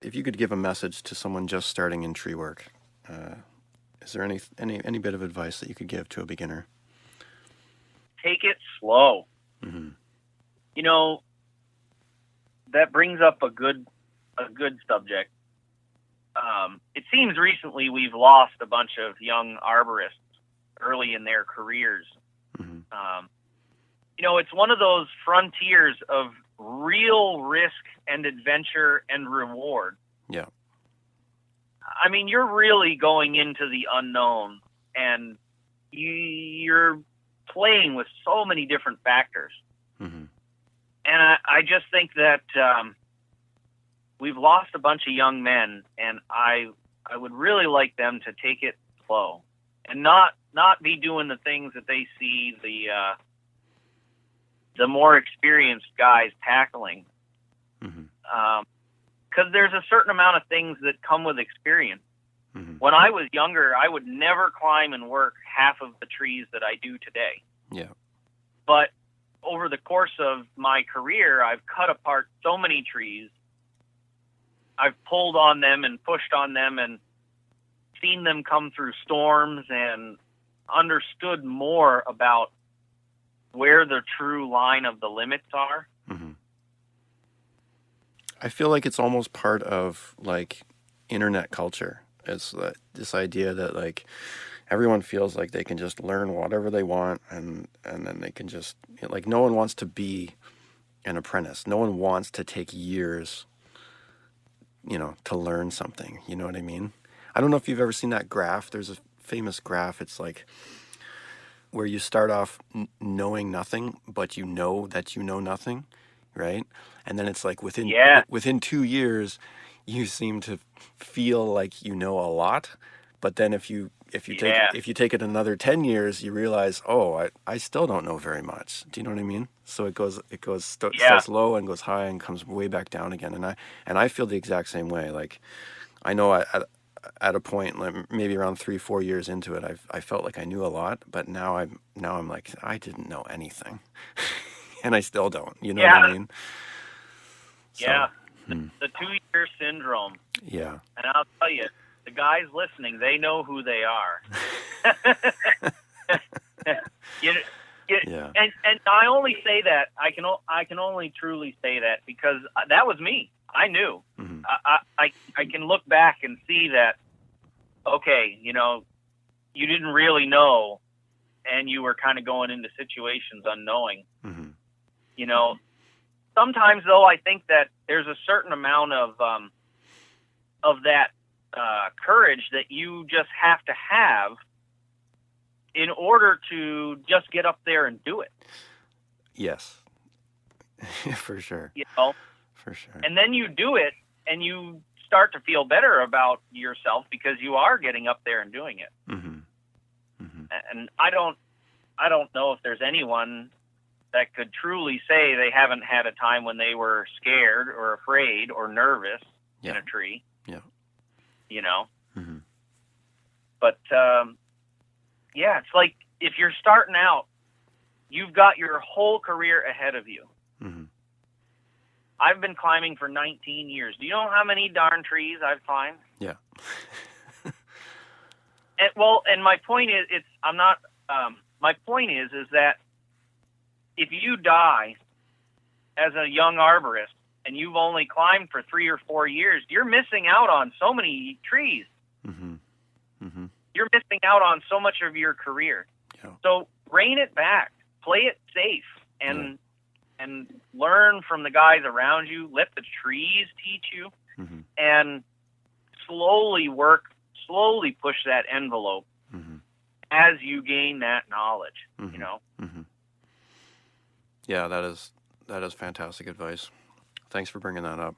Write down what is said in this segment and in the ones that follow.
If you could give a message to someone just starting in tree work, is there any bit of advice that you could give to a beginner? Take it slow. Mm-hmm. You know, that brings up a good subject. It seems recently we've lost a bunch of young arborists early in their careers. Mm-hmm. You know, it's one of those frontiers of real risk and adventure and reward. Yeah. I mean, you're really going into the unknown, and you're playing with so many different factors. Mm-hmm. And I just think that we've lost a bunch of young men, and I would really like them to take it slow and not be doing the things that they see the more experienced guys tackling. Mm-hmm. Because there's a certain amount of things that come with experience. Mm-hmm. When I was younger, I would never climb and work half of the trees that I do today. Yeah. But over the course of my career, I've cut apart so many trees. I've pulled on them and pushed on them and seen them come through storms and understood more about where the true line of the limits are. Mm-hmm. I feel like it's almost part of like internet culture. It's this idea that like everyone feels like they can just learn whatever they want, and then they can just, like, no one wants to be an apprentice. No one wants to take years, to learn something. You know what I mean? I don't know if you've ever seen that graph. There's a famous graph. It's like where you start off knowing nothing, but you know that you know nothing, right? And then it's like within 2 years, you seem to feel like you know a lot. But then if you take it another 10 years, you realize, oh, I still don't know very much. Do you know what I mean? So it starts low and goes high and comes way back down again. And I feel the exact same way. Like, I know at a point, like maybe around 3-4 years into it, I felt like I knew a lot, but now I'm like, I didn't know anything, and I still don't. You know what I mean? So, yeah, the 2-year syndrome. Yeah. And I'll tell you, the guys listening, they know who they are. Yeah. And I only say that, I can only truly say that because that was me. I knew. Mm-hmm. I can look back and see that, okay, you didn't really know, and you were kind of going into situations unknowing. Mm-hmm. Sometimes, though, I think that there's a certain amount of that courage that you just have to have in order to just get up there and do it. Yes. For sure. For sure. And then you do it, and you start to feel better about yourself because you are getting up there and doing it. Mm-hmm. Mm-hmm. And I don't know if there's anyone that could truly say they haven't had a time when they were scared or afraid or nervous in a tree. Yeah. Mm-hmm. But it's like if you're starting out, you've got your whole career ahead of you. Mm-hmm. I've been climbing for 19 years. Do you know how many darn trees I've climbed? Yeah. And my point is, my point is that if you die as a young arborist and you've only climbed for 3 or 4 years, you're missing out on so many trees. Mm-hmm. Mm-hmm. You're missing out on so much of your career. Yeah. So rein it back, play it safe, and learn from the guys around you. Let the trees teach you, mm-hmm. and slowly push that envelope mm-hmm. as you gain that knowledge. Mm-hmm. Mm-hmm. Yeah, that is fantastic advice. Thanks for bringing that up.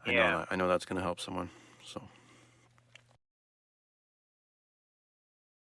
I know that's going to help someone. So.